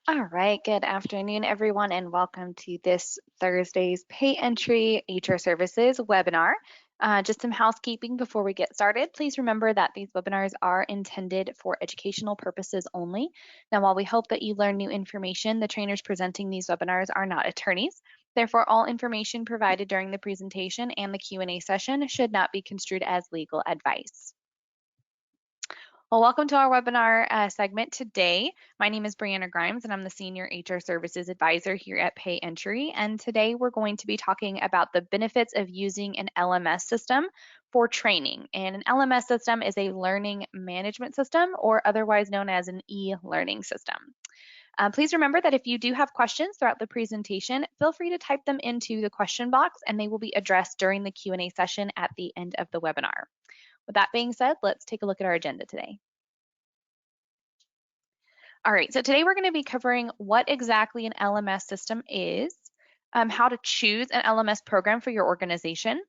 All right, good afternoon, everyone, and welcome to this Thursday's Payentry HR Services webinar. Just some housekeeping before we get started. Please remember that these webinars are intended for educational purposes only. Now, while we hope that you learn new information, the trainers presenting these webinars are not attorneys. Therefore, all information provided during the presentation and the Q&A session should not be construed as legal advice. Well, welcome to our webinar segment today. My name is Brianna Grimes, and I'm the Senior HR Services Advisor here at Payentry. And today we're going to be talking about the benefits of using an LMS system for training. And an LMS system is a learning management system, or otherwise known as an e-learning system. Please remember that if you do have questions throughout the presentation, feel free to type them into the question box, and they will be addressed during the Q&A session at the end of the webinar. With that being said, let's take a look at our agenda today. All right, so today we're going to be covering what exactly an LMS system is, how to choose an LMS program for your organization,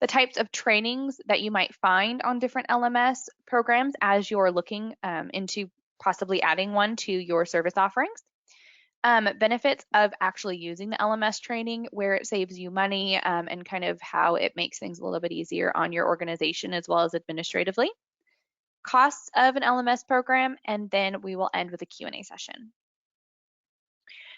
the types of trainings that you might find on different LMS programs as you're looking into possibly adding one to your service offerings, benefits of actually using the LMS training, where it saves you money, and kind of how it makes things a little bit easier on your organization as well as administratively, costs of an LMS program, and then we will end with a Q&A session.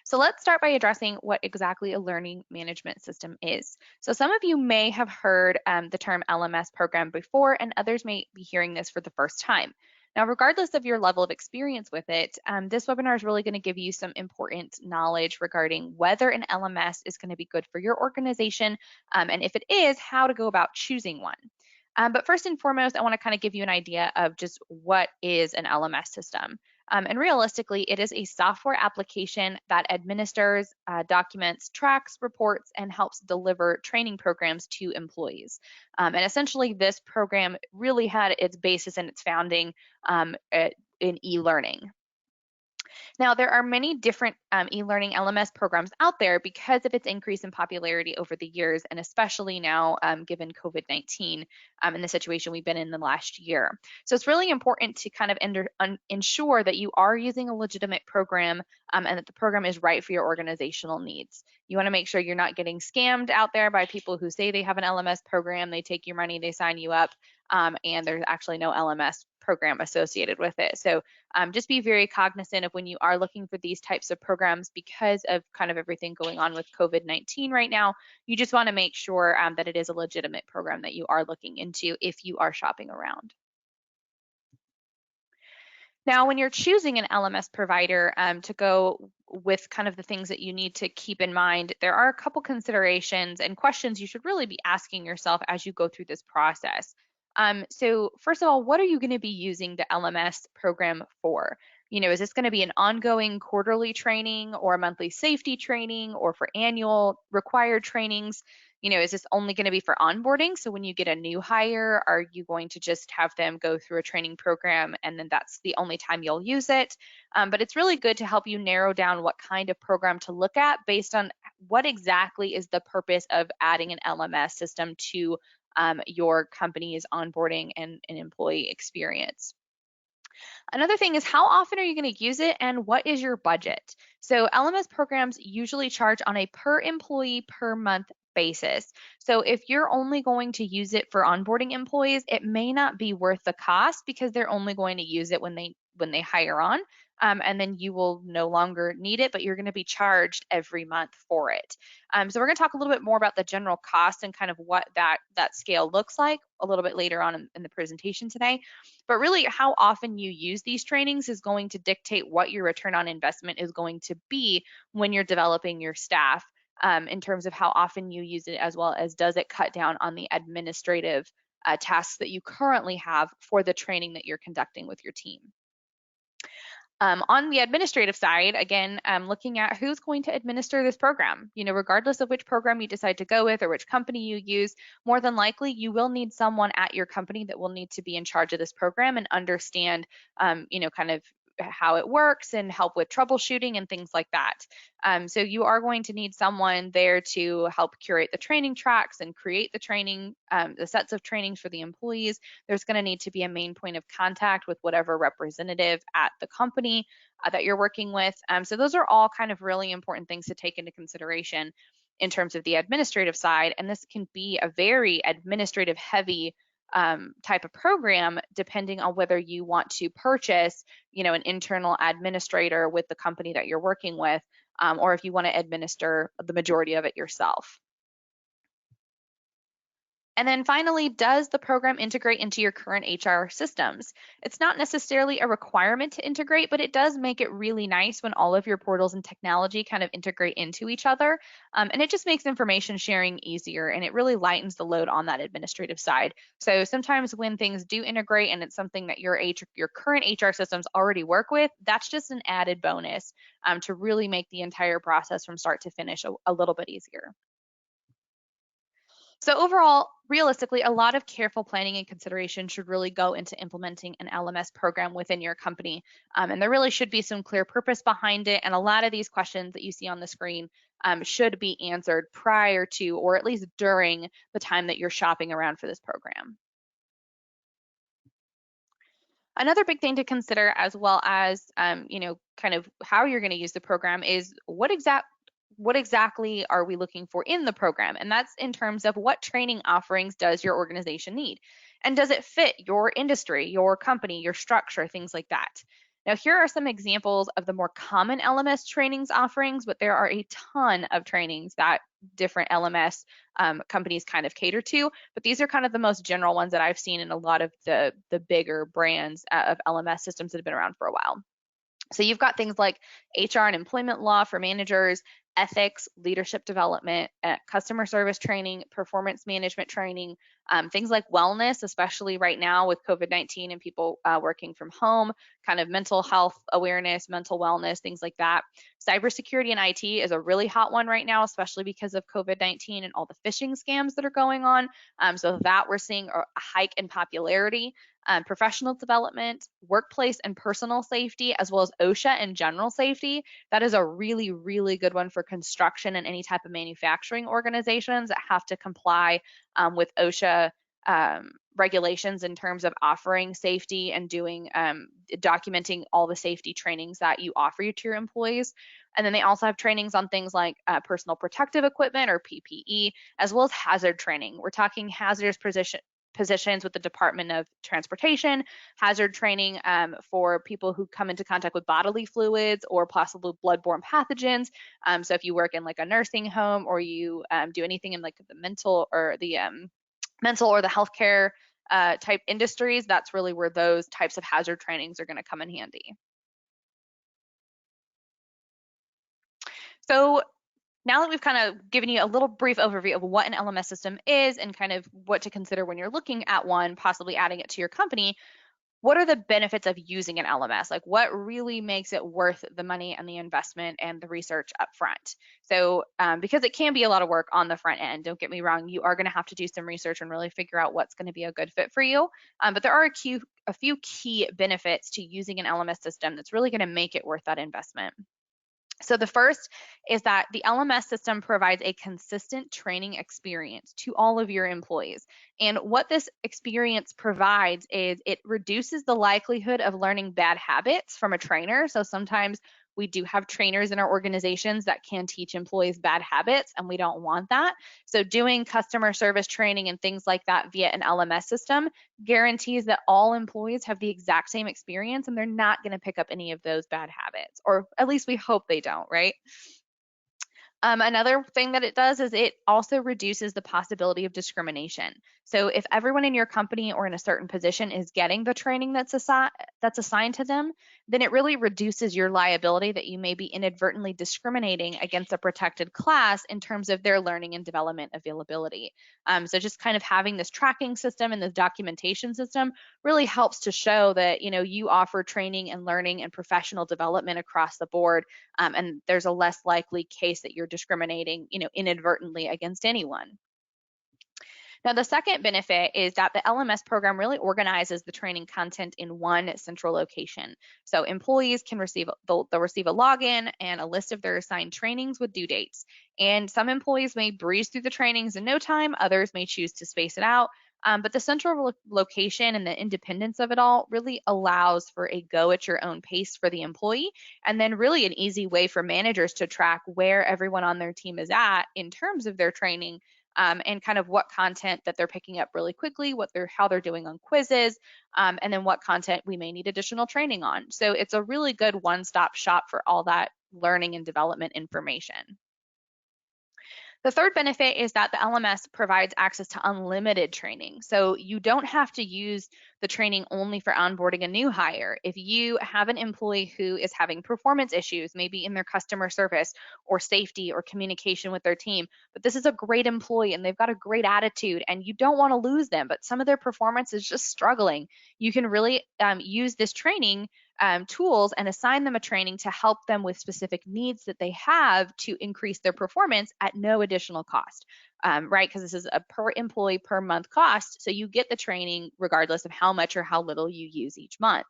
So let's start by addressing what exactly a learning management system is. So some of you may have heard the term LMS program before, and others may be hearing this for the first time. Now, regardless of your level of experience with it, this webinar is really going to give you some important knowledge regarding whether an LMS is going to be good for your organization, and if it is, how to go about choosing one. But first and foremost, I want to kind of give you an idea of just what is an LMS system. And realistically, it is a software application that administers, documents, tracks, reports, and helps deliver training programs to employees. And essentially, this program really had its basis and its founding in e-learning. Now, there are many different e-learning LMS programs out there because of its increase in popularity over the years, and especially now given COVID-19 and the situation we've been in the last year. So it's really important to kind of ensure that you are using a legitimate program and that the program is right for your organizational needs. You want to make sure you're not getting scammed out there by people who say they have an LMS program, they take your money, they sign you up, and there's actually no LMS program associated with it. So just be very cognizant of when you are looking for these types of programs because of kind of everything going on with COVID-19 right now. You just want to make sure that it is a legitimate program that you are looking into if you are shopping around. Now, when you're choosing an LMS provider to go with kind of the things that you need to keep in mind, there are a couple considerations and questions you should really be asking yourself as you go through this process. So first of all, what are you going to be using the LMS program for? You know, is this going to be an ongoing quarterly training or a monthly safety training or for annual required trainings? You know, is this only going to be for onboarding? So when you get a new hire, are you going to just have them go through a training program and then that's the only time you'll use it? But it's really good to help you narrow down what kind of program to look at based on what exactly is the purpose of adding an LMS system to your company's onboarding and employee experience. Another thing is, how often are you going to use it and what is your budget? So LMS programs usually charge on a per employee per month basis. So if you're only going to use it for onboarding employees, it may not be worth the cost because they're only going to use it when they hire on. And then you will no longer need it, but you're going to be charged every month for it. So we're going to talk a little bit more about the general cost and kind of what that scale looks like a little bit later on in the presentation today. But really, how often you use these trainings is going to dictate what your return on investment is going to be when you're developing your staff in terms of how often you use it, as well as does it cut down on the administrative tasks that you currently have for the training that you're conducting with your team. On the administrative side, again, looking at who's going to administer this program. You know, regardless of which program you decide to go with or which company you use, more than likely you will need someone at your company that will need to be in charge of this program and understand, you know, kind of how it works and help with troubleshooting and things like that. So you are going to need someone there to help curate the training tracks and create the training, the sets of trainings for the employees. There's going to need to be a main point of contact with whatever representative at the company that you're working with. So those are all kind of really important things to take into consideration in terms of the administrative side. And this can be a very administrative heavy type of program, depending on whether you want to purchase, an internal administrator with the company that you're working with, or if you want to administer the majority of it yourself. And then finally, does the program integrate into your current HR systems? It's not necessarily a requirement to integrate, but it does make it really nice when all of your portals and technology kind of integrate into each other. And it just makes information sharing easier, and it really lightens the load on that administrative side. So sometimes when things do integrate and it's something that your current HR systems already work with, that's just an added bonus to really make the entire process from start to finish a little bit easier. So overall, realistically, a lot of careful planning and consideration should really go into implementing an LMS program within your company. And there really should be some clear purpose behind it. And a lot of these questions that you see on the screen should be answered prior to, or at least during the time that you're shopping around for this program. Another big thing to consider, as well as kind of how you're going to use the program, is what exactly are we looking for in the program? And that's in terms of what training offerings does your organization need? And does it fit your industry, your company, your structure, things like that? Now, here are some examples of the more common LMS trainings offerings, but there are a ton of trainings that different LMS companies kind of cater to. But these are kind of the most general ones that I've seen in a lot of the bigger brands of LMS systems that have been around for a while. So you've got things like HR and employment law for managers, ethics, leadership development, customer service training, performance management training, things like wellness, especially right now with COVID-19 and people working from home, kind of mental health awareness, mental wellness, things like that. Cybersecurity and IT is a really hot one right now, especially because of COVID-19 and all the phishing scams that are going on. So that we're seeing a hike in popularity. Professional development, workplace and personal safety, as well as OSHA and general safety. That is a really, really good one for construction and any type of manufacturing organizations that have to comply with OSHA regulations in terms of offering safety and doing documenting all the safety trainings that you offer to your employees. And then they also have trainings on things like personal protective equipment or PPE, as well as hazard training. We're talking hazardous positions with the Department of Transportation, hazard training for people who come into contact with bodily fluids or possible bloodborne pathogens. So if you work in like a nursing home or you do anything in like the mental or the healthcare type industries, that's really where those types of hazard trainings are going to come in handy. So now that we've kind of given you a little brief overview of what an LMS system is and kind of what to consider when you're looking at one, possibly adding it to your company, what are the benefits of using an LMS? Like what really makes it worth the money and the investment and the research up front? So because it can be a lot of work on the front end, don't get me wrong, you are going to have to do some research and really figure out what's going to be a good fit for you. But there are a few key benefits to using an LMS system that's really going to make it worth that investment. So the first is that the LMS system provides a consistent training experience to all of your employees. And what this experience provides is it reduces the likelihood of learning bad habits from a trainer. So sometimes we do have trainers in our organizations that can teach employees bad habits, and we don't want that. So doing customer service training and things like that via an LMS system guarantees that all employees have the exact same experience and they're not going to pick up any of those bad habits, or at least we hope they don't, right? Another thing that it does is it also reduces the possibility of discrimination. So if everyone in your company or in a certain position is getting the training that's assigned to them, then it really reduces your liability that you may be inadvertently discriminating against a protected class in terms of their learning and development availability. So just kind of having this tracking system and this documentation system really helps to show that you offer training and learning and professional development across the board, and there's a less likely case that you're discriminating inadvertently against anyone. Now, the second benefit is that the LMS program really organizes the training content in one central location. So employees can they'll receive a login and a list of their assigned trainings with due dates. And some employees may breeze through the trainings in no time, others may choose to space it out. But the central location and the independence of it all really allows for a go at your own pace for the employee, and then really an easy way for managers to track where everyone on their team is at in terms of their training, and kind of what content that they're picking up really quickly, how they're doing on quizzes, and then what content we may need additional training on. So it's a really good one-stop shop for all that learning and development information. The third benefit is that the LMS provides access to unlimited training. So you don't have to use the training only for onboarding a new hire. If you have an employee who is having performance issues, maybe in their customer service or safety or communication with their team, but this is a great employee and they've got a great attitude and you don't want to lose them, but some of their performance is just struggling, you can really use this training tools and assign them a training to help them with specific needs that they have to increase their performance at no additional cost, right? Because this is a per employee per month cost. So you get the training regardless of how much or how little you use each month.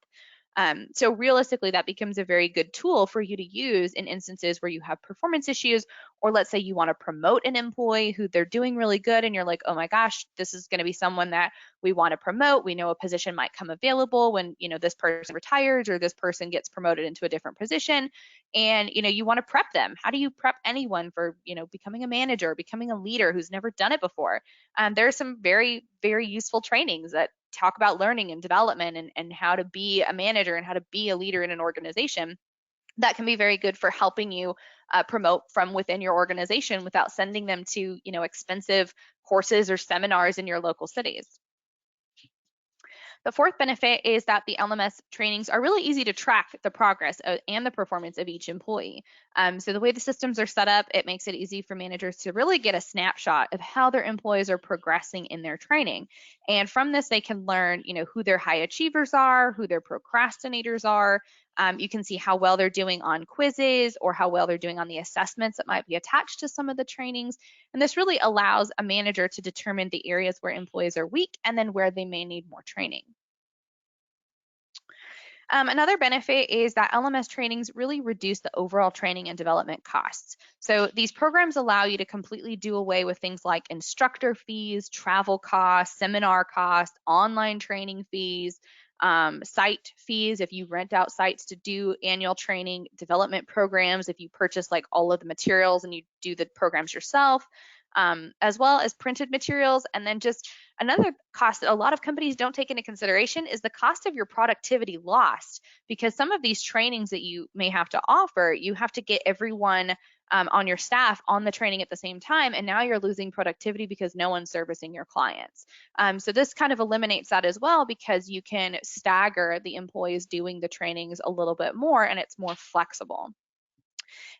So realistically, that becomes a very good tool for you to use in instances where you have performance issues, or let's say you want to promote an employee who they're doing really good and you're like, oh my gosh, this is going to be someone that we want to promote. We know a position might come available when, this person retires or this person gets promoted into a different position, and, you want to prep them. How do you prep anyone for, becoming a manager, becoming a leader who's never done it before? There are some very, very useful trainings that talk about learning and development and how to be a manager and how to be a leader in an organization that can be very good for helping you promote from within your organization without sending them to, expensive courses or seminars in your local cities. The fourth benefit is that the LMS trainings are really easy to track the progress and the performance of each employee. So the way the systems are set up, it makes it easy for managers to really get a snapshot of how their employees are progressing in their training. And from this, they can learn, who their high achievers are, who their procrastinators are. You can see how well they're doing on quizzes or how well they're doing on the assessments that might be attached to some of the trainings. And this really allows a manager to determine the areas where employees are weak and then where they may need more training. Another benefit is that LMS trainings really reduce the overall training and development costs. So these programs allow you to completely do away with things like instructor fees, travel costs, seminar costs, online training fees, site fees if you rent out sites to do annual training, development programs if you purchase like all of the materials and you do the programs yourself, as well as printed materials. And then just another cost that a lot of companies don't take into consideration is the cost of your productivity lost, because some of these trainings that you may have to offer, you have to get everyone on your staff on the training at the same time, and now you're losing productivity because no one's servicing your clients. So this kind of eliminates that as well, because you can stagger the employees doing the trainings a little bit more and it's more flexible.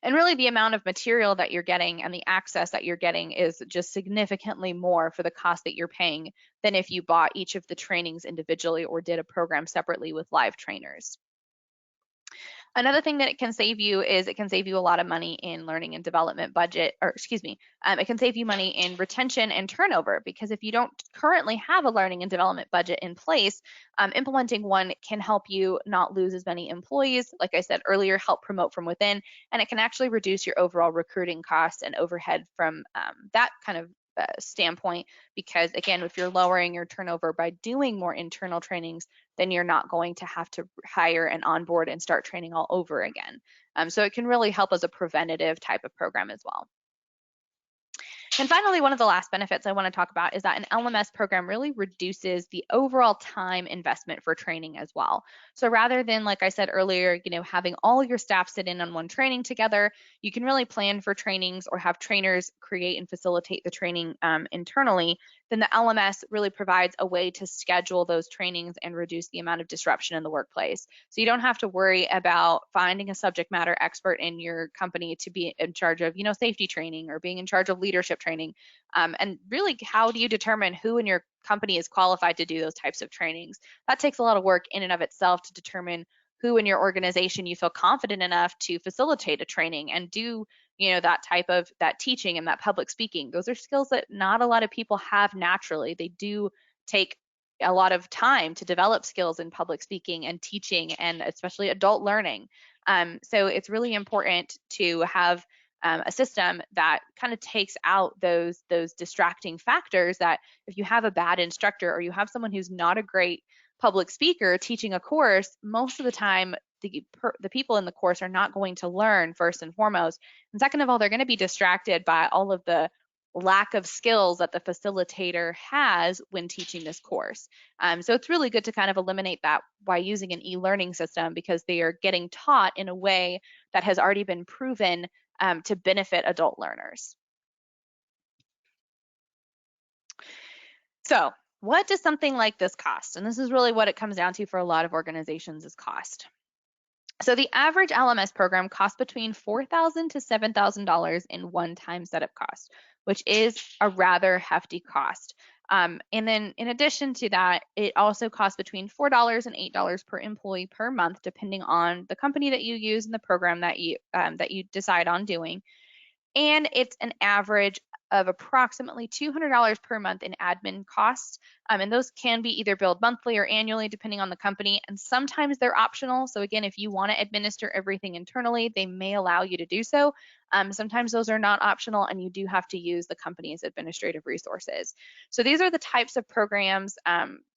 And really the amount of material that you're getting and the access that you're getting is just significantly more for the cost that you're paying than if you bought each of the trainings individually or did a program separately with live trainers. Another thing that it can save you is it can save you a lot of money in learning and development budget, or excuse me, it can save you money in retention and turnover, because if you don't currently have a learning and development budget in place, implementing one can help you not lose as many employees. Like I said earlier, help promote from within, and it can actually reduce your overall recruiting costs and overhead from that kind of standpoint, because again, if you're lowering your turnover by doing more internal trainings, then you're not going to have to hire and onboard and start training all over again. So it can really help as a preventative type of program as well. And finally, one of the last benefits I want to talk about is that an LMS program really reduces the overall time investment for training as well. So rather than, like I said earlier, having all your staff sit in on one training together, you can really plan for trainings or have trainers create and facilitate the training internally. Then the LMS really provides a way to schedule those trainings and reduce the amount of disruption in the workplace. So you don't have to worry about finding a subject matter expert in your company to be in charge of, safety training or being in charge of leadership training. And really, how do you determine who in your company is qualified to do those types of trainings? That takes a lot of work in and of itself to determine who in your organization you feel confident enough to facilitate a training and do that type of that teaching and that public speaking. Those are skills that not a lot of people have naturally. They do take a lot of time to develop skills in public speaking and teaching, and especially adult learning. So it's really important to have a system that kind of takes out those distracting factors, that if you have a bad instructor or you have someone who's not a great public speaker teaching a course, most of the time the people in the course are not going to learn, first and foremost. And second of all, they're going to be distracted by all of the lack of skills that the facilitator has when teaching this course. So it's really good to kind of eliminate that by using an e-learning system, because they are getting taught in a way that has already been proven to benefit adult learners. So what does something like this cost? And this is really what it comes down to for a lot of organizations, is cost. So the average LMS program costs between $4,000 to $7,000 in one-time setup cost, which is a rather hefty cost. And then in addition to that, it also costs between $4 and $8 per employee per month, depending on the company that you use and the program that you decide on doing. And it's an average of approximately $200 per month in admin costs. And those can be either billed monthly or annually, depending on the company. And sometimes they're optional. So again, if you want to administer everything internally, they may allow you to do so. Sometimes those are not optional, and you do have to use the company's administrative resources. So these are the types of programs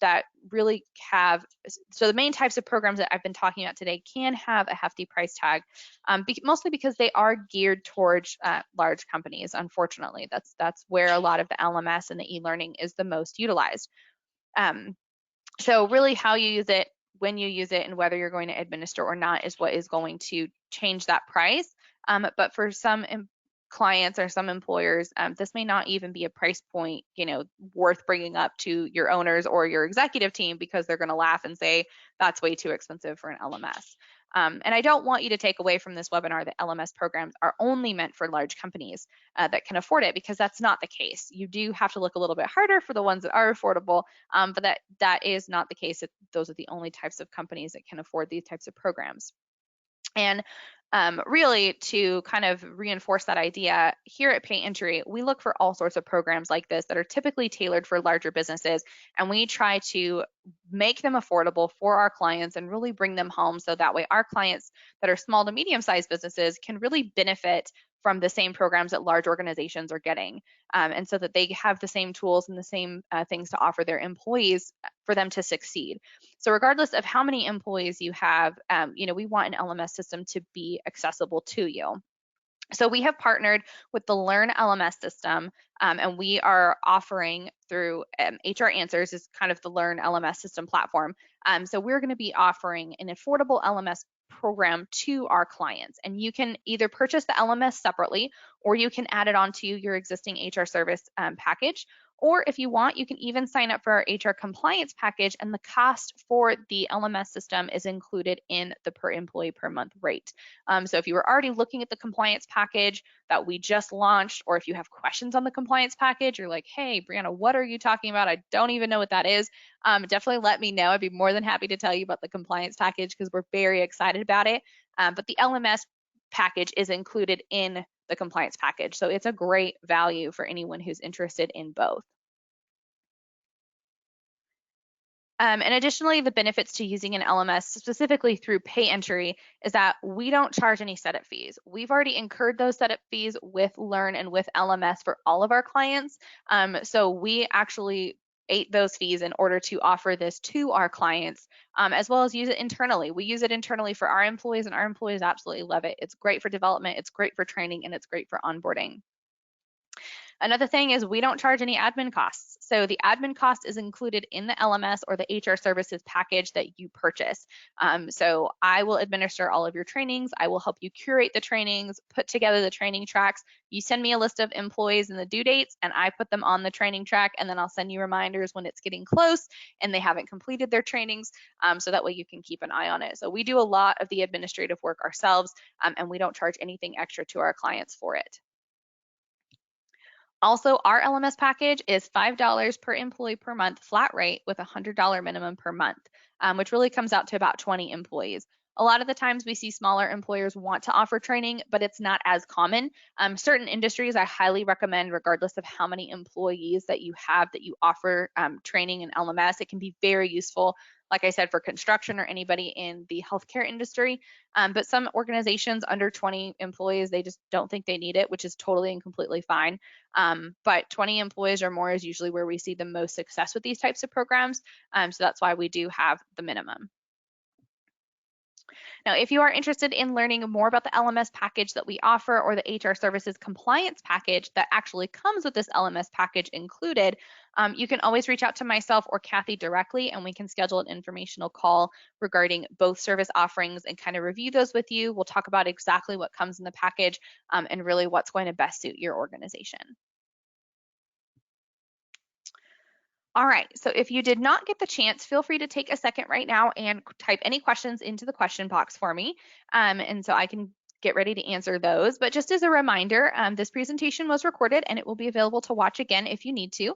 that really have, so the main types of programs that I've been talking about today can have a hefty price tag, mostly because they are geared towards large companies. Unfortunately, that's where a lot of the LMS and the e-learning is the most utilized. So really how you use it, when you use it, and whether you're going to administer or not is what is going to change that price. But for some clients or some employers, this may not even be a price point, worth bringing up to your owners or your executive team, because they're going to laugh and say that's way too expensive for an LMS. And I don't want you to take away from this webinar that LMS programs are only meant for large companies that can afford it, because that's not the case. You do have to look a little bit harder for the ones that are affordable, but that is not the case. Those are the only types of companies that can afford these types of programs. And really, to kind of reinforce that idea, here at Payentry, we look for all sorts of programs like this that are typically tailored for larger businesses, and we try to make them affordable for our clients and really bring them home, so that way our clients that are small to medium-sized businesses can really benefit from the same programs that large organizations are getting, and so that they have the same tools and the same things to offer their employees for them to succeed. So regardless of how many employees you have, we want an LMS system to be accessible to you. So we have partnered with the Learn LMS system, and we are offering through HR Answers is kind of the Learn LMS system platform. So we're going to be offering an affordable LMS program to our clients, and you can either purchase the LMS separately, or you can add it onto your existing HR service package. Or if you want, you can even sign up for our HR compliance package, and the cost for the LMS system is included in the per employee per month rate. So if you were already looking at the compliance package that we just launched, or if you have questions on the compliance package, you're like, hey, Brianna, what are you talking about? I don't even know what that is. Definitely let me know. I'd be more than happy to tell you about the compliance package, because we're very excited about it. But the LMS package is included in the compliance package. So it's a great value for anyone who's interested in both. And additionally, the benefits to using an LMS specifically through Payentry is that we don't charge any setup fees. We've already incurred those setup fees with Learn and with LMS for all of our clients. So we actually ate those fees in order to offer this to our clients, as well as use it internally. We use it internally for our employees, and our employees absolutely love it. It's great for development, it's great for training, and it's great for onboarding. Another thing is we don't charge any admin costs. So the admin cost is included in the LMS or the HR services package that you purchase. So I will administer all of your trainings. I will help you curate the trainings, put together the training tracks. You send me a list of employees and the due dates, and I put them on the training track, and then I'll send you reminders when it's getting close and they haven't completed their trainings, so that way you can keep an eye on it. So we do a lot of the administrative work ourselves, and we don't charge anything extra to our clients for it. Also, our LMS package is $5 per employee per month flat rate with a $100 minimum per month, which really comes out to about 20 employees. A lot of the times we see smaller employers want to offer training, but it's not as common. Certain industries I highly recommend, regardless of how many employees that you have, that you offer training in LMS. It can be very useful, like I said, for construction or anybody in the healthcare industry. But some organizations under 20 employees, they just don't think they need it, which is totally and completely fine. But 20 employees or more is usually where we see the most success with these types of programs. So that's why we do have the minimum. Now, if you are interested in learning more about the LMS package that we offer or the HR services compliance package that actually comes with this LMS package included, you can always reach out to myself or Kathy directly, and we can schedule an informational call regarding both service offerings and kind of review those with you. We'll talk about exactly what comes in the package and really what's going to best suit your organization. All right, so if you did not get the chance, feel free to take a second right now and type any questions into the question box for me, and so I can get ready to answer those. But just as a reminder, this presentation was recorded and it will be available to watch again if you need to.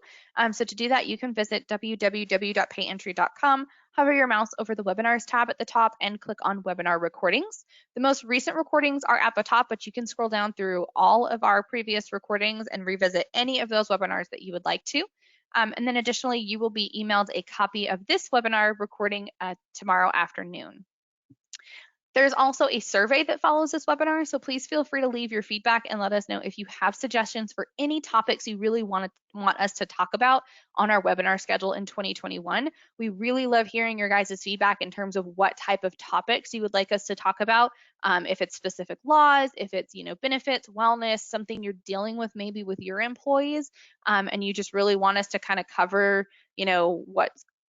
So to do that, you can visit www.payentry.com, hover your mouse over the webinars tab at the top and click on webinar recordings. The most recent recordings are at the top, but you can scroll down through all of our previous recordings and revisit any of those webinars that you would like to. And then additionally, you will be emailed a copy of this webinar recording tomorrow afternoon. There's also a survey that follows this webinar, so please feel free to leave your feedback and let us know if you have suggestions for any topics you really want us to talk about on our webinar schedule in 2021. We really love hearing your guys' feedback in terms of what type of topics you would like us to talk about, if it's specific laws, if it's benefits, wellness, something you're dealing with maybe with your employees, and you just really want us to kind of cover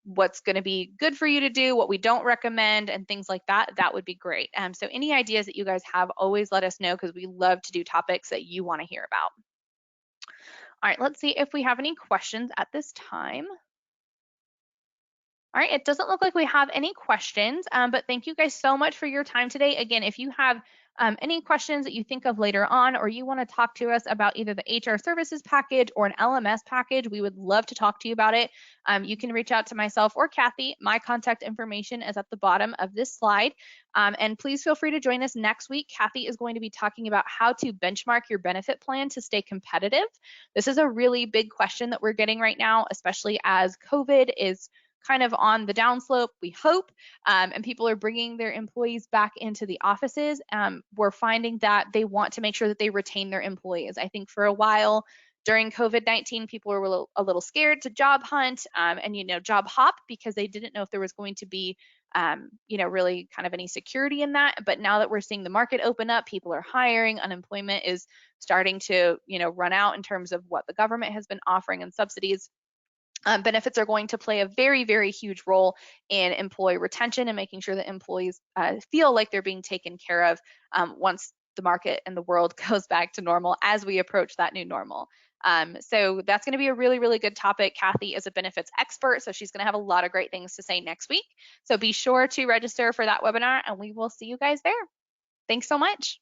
what's going to be good for you to do, what we don't recommend, and things like that, that would be great. So any ideas that you guys have, always let us know, because we love to do topics that you want to hear about. All right, let's see if we have any questions at this time. All right, it doesn't look like we have any questions, but thank you guys so much for your time today. Again, if you have any questions that you think of later on, or you want to talk to us about either the HR services package or an LMS package, we would love to talk to you about it. You can reach out to myself or Kathy. My contact information is at the bottom of this slide. And please feel free to join us next week. Kathy is going to be talking about how to benchmark your benefit plan to stay competitive. This is a really big question that we're getting right now, especially as COVID is kind of on the downslope, we hope, and people are bringing their employees back into the offices. We're finding that they want to make sure that they retain their employees. I think for a while during COVID-19, people were a little scared to job hunt and job hop, because they didn't know if there was going to be really kind of any security in that. But now that we're seeing the market open up, people are hiring, unemployment is starting to run out in terms of what the government has been offering and subsidies. Benefits are going to play a very, very huge role in employee retention and making sure that employees feel like they're being taken care of once the market and the world goes back to normal, as we approach that new normal. So that's going to be a really, really good topic. Kathy is a benefits expert, so she's going to have a lot of great things to say next week. So be sure to register for that webinar, and we will see you guys there. Thanks so much.